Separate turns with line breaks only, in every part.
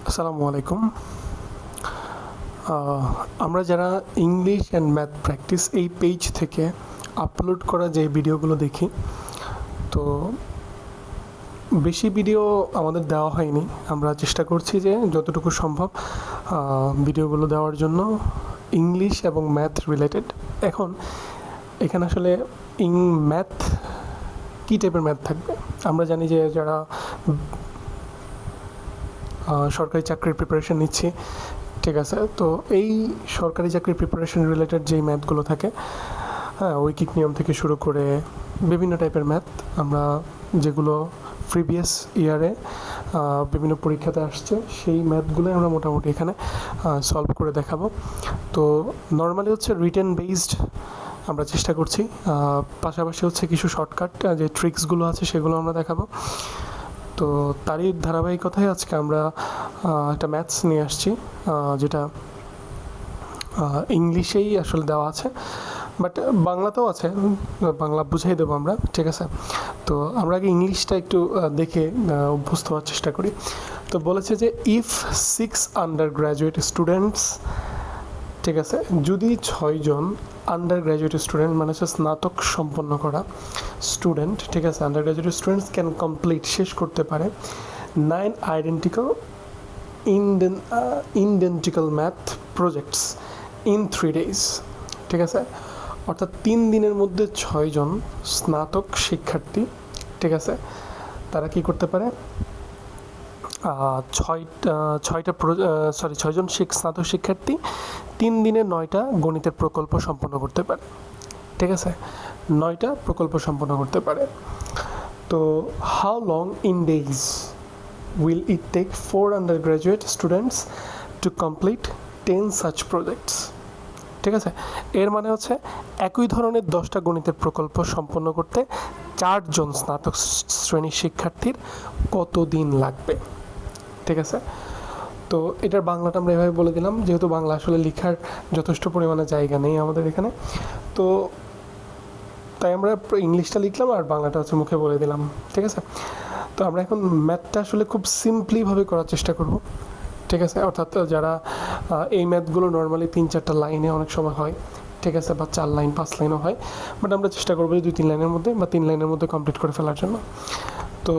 আসসালামু আলাইকুম। আমরা যারা ইংলিশ অ্যান্ড ম্যাথ প্র্যাকটিস এই পেজ থেকে আপলোড করা যে ভিডিওগুলো দেখি, তো বেশি ভিডিও আমাদের দেওয়া হয়নি। আমরা চেষ্টা করছি যে যতটুকু সম্ভব ভিডিওগুলো দেওয়ার জন্য ইংলিশ এবং ম্যাথ রিলেটেড। এখন এখানে আসলে ম্যাথ কী টাইপের ম্যাথ থাকবে? আমরা জানি যে যারা সরকারি চাকরির প্রিপারেশন নিচ্ছি, ঠিক আছে, তো এই সরকারি চাকরির প্রিপারেশন রিলেটেড যেই ম্যাথগুলো থাকে, হ্যাঁ, ঐকিক নিয়ম থেকে শুরু করে বিভিন্ন টাইপের ম্যাথ আমরা যেগুলো প্রিভিয়াস ইয়ারে বিভিন্ন পরীক্ষাতে আসছে, সেই ম্যাথগুলোই আমরা মোটামুটি এখানে সলভ করে দেখাবো। তো নর্মালি হচ্ছে রিটেন বেসড আমরা চেষ্টা করছি, পাশাপাশি হচ্ছে কিছু শর্টকাট যে ট্রিক্সগুলো আছে সেগুলো আমরা দেখাবো। তো তারই ধারাবাহিকতায় আজকে আমরা একটা ম্যাথস নিয়ে আসছি, যেটা ইংলিশেই আসলে দেওয়া আছে, বাট বাংলাতেও আছে, বাংলা বুঝাই দেবো আমরা, ঠিক আছে। তো আমরা আগে ইংলিশটা একটু দেখে অভ্যস্ত হওয়ার চেষ্টা করি। তো বলেছে যে ইফ 6 আন্ডার গ্র্যাজুয়েট স্টুডেন্টস, ঠিক আছে, যদি 6 জন আন্ডার গ্র্যাজুয়েট স্টুডেন্ট মানে হচ্ছে স্নাতক সম্পন্ন করা স্টুডেন্ট, ঠিক আছে, undergraduate students can complete শেষ করতে পারে 9 identical identical math projects in 3 days, ঠিক আছে। অর্থাৎ 3 দিনের মধ্যে 6 জন স্নাতক শিক্ষার্থী, ঠিক আছে, তারা কি করতে পারে? 6 জন স্নাতক শিক্ষার্থী 3 দিনে 9টা গণিতের প্রকল্প সম্পন্ন করতে পারে, ঠিক আছে, 9টা প্রকল্প সম্পন্ন করতে পারে। তো how long in days will it take 4 undergraduate students to complete 10 such projects, ঠিক আছে। এর মানে হচ্ছে একই ধরনের 10টা গণিতের প্রকল্প সম্পন্ন করতে 4 জন স্নাতক শ্রেণীর শিক্ষার্থীর কত দিন লাগবে, ঠিক আছে। তো এটার বাংলাটা আমরা এভাবে বলে দিলাম, যেহেতু বাংলা আসলে লেখার যথেষ্ট পরিমাণে জায়গা নেই আমাদের এখানে, তো তাই আমরা ইংলিশটা লিখলাম আর বাংলাটা হচ্ছে মুখে বলে দিলাম, ঠিক আছে। তো আমরা এখন ম্যাথটা আসলে খুব সিম্পলিভাবে করার চেষ্টা করব, ঠিক আছে। অর্থাৎ যারা এই ম্যাথগুলো নর্মালি 3-4টা লাইনে অনেক সময় হয়, ঠিক আছে, বা 4 লাইন 5 লাইনও হয়, বাট আমরা চেষ্টা করবো 2-3 লাইনের মধ্যে বা 3 লাইনের মধ্যে কমপ্লিট করে ফেলার জন্য। তো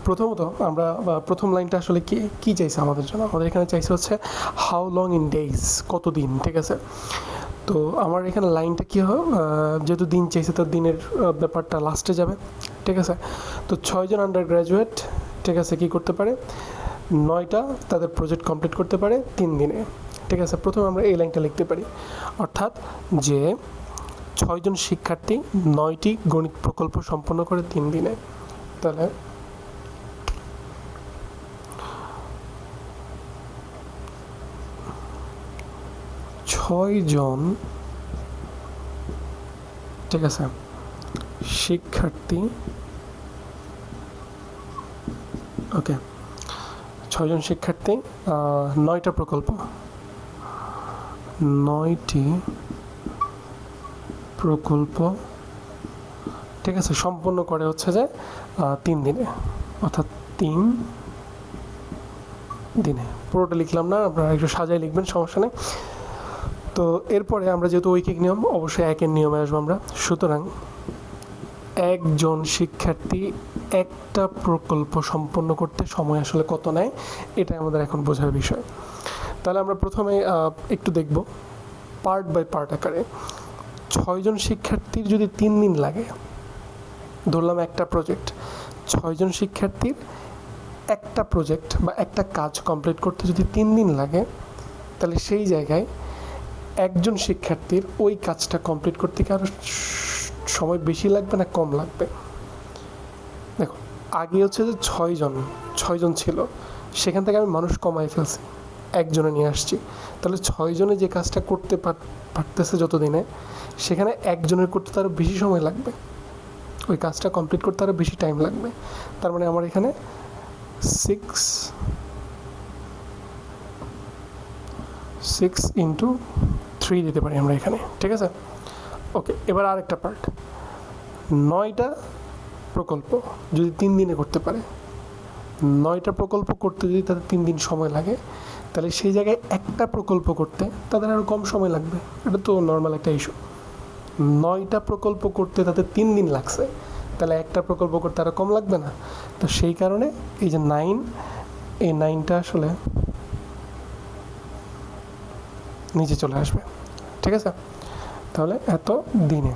প্রথমত আমরা প্রথম লাইনটা আসলে কি চাইছে আমাদের জন্য? আমাদের এখানে চাইছে হচ্ছে হাউ লং ইন ডেজ, কত দিন, ঠিক আছে। তো আমার এখানে লাইনটা কী হয়, যেহেতু দিন চাইছে তো দিনের ব্যাপারটা লাস্টে যাবে, ঠিক আছে। তো 6 জন আন্ডার গ্র্যাজুয়েট, ঠিক আছে, কী করতে পারে? 9টা তাদের প্রজেক্ট কমপ্লিট করতে পারে 3 দিনে, ঠিক আছে। প্রথমে আমরা এই লাইনটা লিখতে পারি, অর্থাৎ যে 6 জন শিক্ষার্থী 9টি গণিত প্রকল্প সম্পন্ন করে 3 দিনে, তাহলে 6 জন, ঠিক আছে, শিক্ষার্থী, ওকে, 6 জন শিক্ষার্থী 9টা প্রকল্প, 9টি প্রকল্প, ঠিক আছে, সম্পন্ন করে হচ্ছে যে 3 দিনে, অর্থাৎ 3 দিনে। পুরোটা লিখলাম না, আপনারা একটু সাজাই লিখবেন, সমস্যা নেই। তো এরপরে আমরা যেহেতু ঐকিক নিয়ম, অবশ্যই একের নিয়মে আসবো আমরা, সুতরাং একজন শিক্ষার্থী একটা প্রকল্প সম্পন্ন করতে সময় আসলে কত নেয়, এটাই আমাদের এখন বোঝার বিষয়। তাহলে আমরা প্রথমে একটু দেখব পার্ট বাই পার্ট আকারে। 6 জন শিক্ষার্থীর যদি 3 দিন লাগে, ধরলাম একটা প্রজেক্ট, 6 জন শিক্ষার্থীর একটা প্রজেক্ট বা একটা কাজ কমপ্লিট করতে যদি 3 দিন লাগে, তাহলে সেই জায়গায় একজন শিক্ষার্থীর ওই কাজটা কমপ্লিট করতে কি আরও সময় বেশি লাগবে না কম লাগবে? দেখো, আগে হচ্ছে যে 6 জন ছিল, সেখান থেকে আমি মানুষ কমাই ফেলছি, একজনে নিয়ে আসছি, তাহলে 6 জনে যে কাজটা করতে পারতেছে যত দিনে, সেখানে একজনের করতে তারও বেশি সময় লাগবে, ওই কাজটা কমপ্লিট করতে আরও বেশি টাইম লাগবে। তার মানে আমার এখানে 6 ইন্টু 3 দিতে পারি আমরা এখানে, ঠিক আছে। ওকে, এবার আরেকটা পার্ট, 9টা প্রকল্প যদি 3 দিনে করতে পারে, 9টা প্রকল্প করতে যদি তাদের 3 দিন সময় লাগে, তাহলে সেই জায়গায় একটা প্রকল্প করতে তাদের আরও কম সময় লাগবে। এটা তো নর্মাল একটা ইস্যু। 9টা প্রকল্প করতে তাদের 3 দিন লাগছে, তাহলে একটা প্রকল্প করতে আরও কম লাগবে না? তো সেই কারণে এই যে 9, এই 9টা আসলে নিচে চলে আসবে। ঠিক আছে? তাহলে এত দিনে।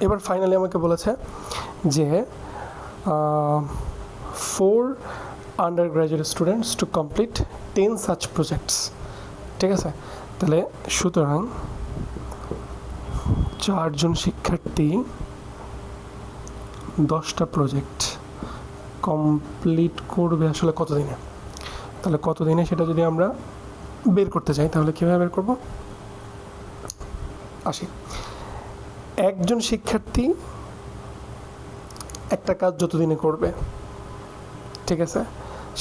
এবার ফাইনালি আমাকে বলেছে যে 4 undergraduate students to complete 10 such projects। ঠিক আছে? তাহলে সুতরাং 4 জন শিক্ষার্থী 10টা প্রজেক্ট কমপ্লিট করবে আসলে কতদিনে? তাহলে কতদিনে সেটা যদি আমরা বের করতে চাই, তাহলে কীভাবে বের করব? আসি, একজন শিক্ষার্থী একটা কাজ যত দিনে করবে, ঠিক আছে,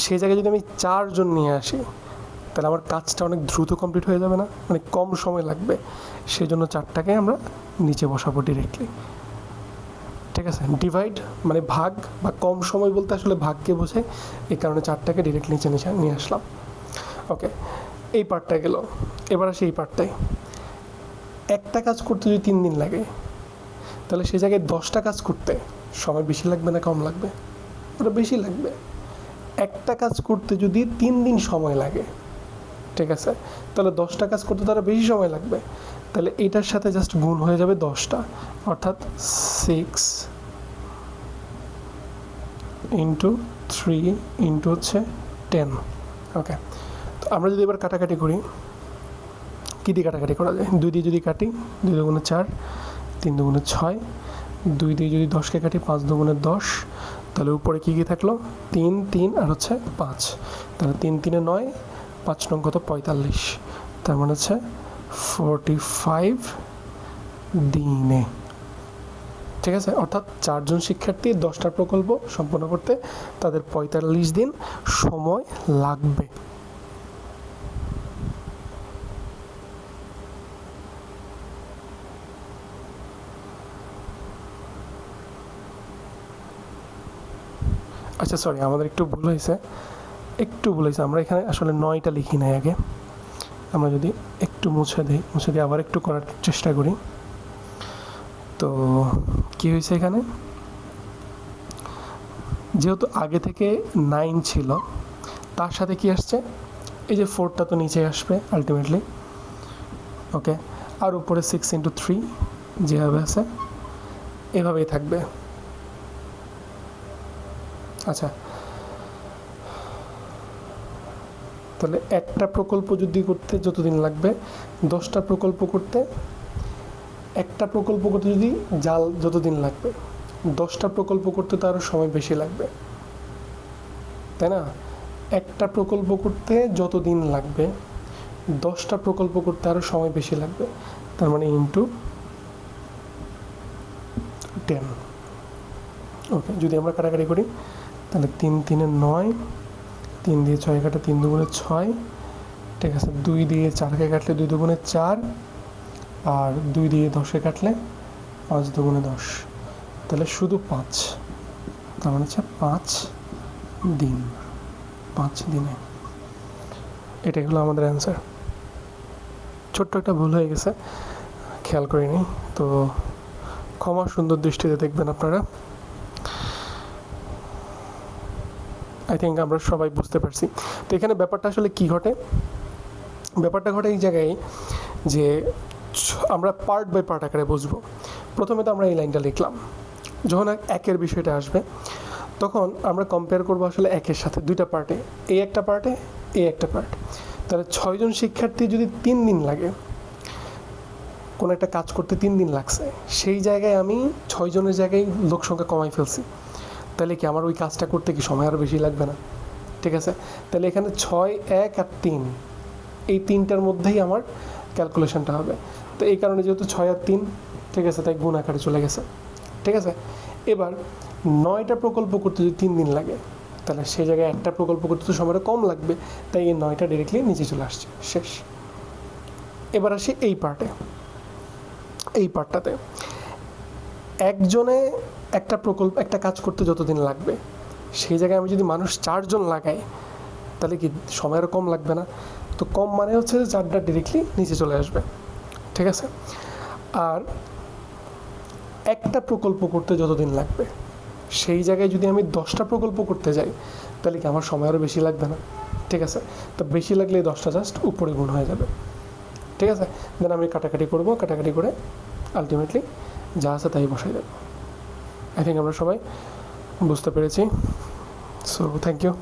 সেই জায়গায় যদি আমি 4 জন নিয়ে আসি, তাহলে আমার কাজটা অনেক দ্রুত কমপ্লিট হয়ে যাবে না? মানে কম সময় লাগবে। সেই জন্য 4টাকে আমরা নিচে বসাবো ডিরেক্টলি। ঠিক আছে? ডিভাইড মানে ভাগ, বা কম সময় বলতে আসলে ভাগকে বোঝায়, এই কারণে 4টাকে ডিরেক্ট নিচে নিয়ে আসলাম। ওকে, এই পার্টটা গেল। এবার আসি এই পার্টটাই। একটা কাজ করতে যদি 3 দিন লাগে, তাহলে সেই জায়গায় 10টা কাজ করতে সময় বেশি লাগবে না কম লাগবে? ওটা বেশি লাগবে। একটা কাজ করতে যদি 3 দিন সময় লাগে, ঠিক আছে, তাহলে 10টা কাজ করতে তারা বেশি সময় লাগবে। তাহলে এটার সাথে জাস্ট গুণ হয়ে যাবে 10টা, অর্থাৎ 6 ইন্টু 3 ইন্টু হচ্ছে 10। ওকে, তো আমরা যদি এবার কাটাকাটি করি, কী দিয়ে কাটাকাটি করা যায়? 2 দিয়ে যদি কাটি, 2 দুগুণে 4, 3 দুগুণে 6, 2 দিয়ে যদি 10কে কাটি, 5 দুগুণে 10, তাহলে উপরে কী কী থাকলো? 3 3 আর হচ্ছে 5। তাহলে 3 3 9, 5 নং কত? 45। তার মানে হচ্ছে 45 দিনে। ঠিক আছে? অর্থাৎ 4 জন শিক্ষার্থী 10টা প্রকল্প সম্পন্ন করতে তাদের 45 দিন সময় লাগবে। আচ্ছা সরি, আমাদের একটু ভুল হয়েছে। আমরা এখানে আসলে 9টা লিখি নাই আগে। আমরা যদি একটু মুছে দিয়ে আবার একটু করার চেষ্টা করি, তো কি হয়েছে এখানে? যেহেতু আগে থেকে 9 ছিল, তার সাথে কি আসছে? এই যে 4টা তো নিচে আসবে আলটিমেটলি। ওকে, আর উপরে 6 ইন্টু 3 যেভাবে আছে এভাবেই থাকবে। আচ্ছা, তাহলে একটা প্রকল্প যদি করতে যতদিন লাগবে, 10টা প্রকল্প করতে, একটা প্রকল্প করতে যদি জাল যতদিন লাগবে, 10টা প্রকল্প করতে তো আরও সময় বেশি লাগবে, তাই না? একটা প্রকল্প করতে যতদিন লাগবে, 10টা প্রকল্প করতে আরও সময় বেশি লাগবে। তার মানে ইন্টু 10। ওকে, যদি আমরা কাটাকাটি করি, তাহলে 3 3 9, 3 দিয়ে 6 কাটে 3 দুগুণে 6, ঠিক আছে, 2 দিয়ে 4কে কাটলে 2 দুগুণে 4, আর 2 দিয়ে 10কে কাটলে 5 দুগুণে 10, তাহলে শুধু 5। তার মানে হচ্ছে 5 দিন। 5 দিনে। এটাই হলো আমাদের অ্যান্সার। ছোট্ট একটা ভুল হয়ে গেছে, খেয়াল করিনি, তো ক্ষমা সুন্দর দৃষ্টিতে দেখবেন আপনারা। আই থিঙ্ক আমরা সবাই বুঝতে পারছি। তো এখানে ব্যাপারটা আসলে কী ঘটে? ব্যাপারটা ঘটে এই জায়গায় যে আমরা পার্ট বাই পার্ট আকারে বুঝবো। প্রথমে তো আমরা এই লাইনটা লিখলাম, যখন একের বিষয়টা আসবে তখন আমরা কম্পেয়ার করবো আসলে একের সাথে 2টা পার্টে, এই একটা পার্টে, এই একটা পার্ট। তাহলে 6 জন শিক্ষার্থী যদি 3 দিন লাগে, কোনো একটা কাজ করতে 3 দিন লাগছে, সেই জায়গায় আমি 6 জনের জায়গায় লোক সংখ্যা কমাই ফেলছি, তাহলে কি আমার ওই কাজটা করতে কি সময় আরও বেশি লাগবে না? ঠিক আছে, তাহলে এখানে 6, 1 আর 3, এই 3টার মধ্যেই আমার ক্যালকুলেশনটা হবে। তো এই কারণে যেহেতু 6 আর 3, ঠিক আছে, তাই গুণ আকারে চলে গেছে। ঠিক আছে, এবার 9টা প্রকল্প করতে যদি 3 দিন লাগে, তাহলে সেই জায়গায় একটা প্রকল্প করতে তো সময়টা কম লাগবে, তাই এই 9টা ডিরেক্টলি নিচে চলে আসছে, শেষ। এবার আসি এই পার্টটাতে একজনে একটা কাজ করতে যতদিন লাগবে, সেই জায়গায় আমি যদি মানুষ 4 জন লাগাই তাহলে কি সময় আরও কম লাগবে না? তো কম মানে হচ্ছে যে চারটা ডিরেক্টলি নিচে চলে আসবে, ঠিক আছে? আর একটা প্রকল্প করতে যতদিন লাগবে সেই জায়গায় যদি আমি 10টা প্রকল্প করতে যাই তাহলে কি আমার সময় আরও বেশি লাগবে না? ঠিক আছে, তো বেশি লাগলে 10টা জাস্ট উপরে গুণ হয়ে যাবে, ঠিক আছে? দেন আমি কাটাকাটি করব, কাটাকাটি করে আলটিমেটলি যা আছে তাই বসাই দেবো। আই থিঙ্ক আমরা সবাই বুঝতে পেরেছি। So thank you.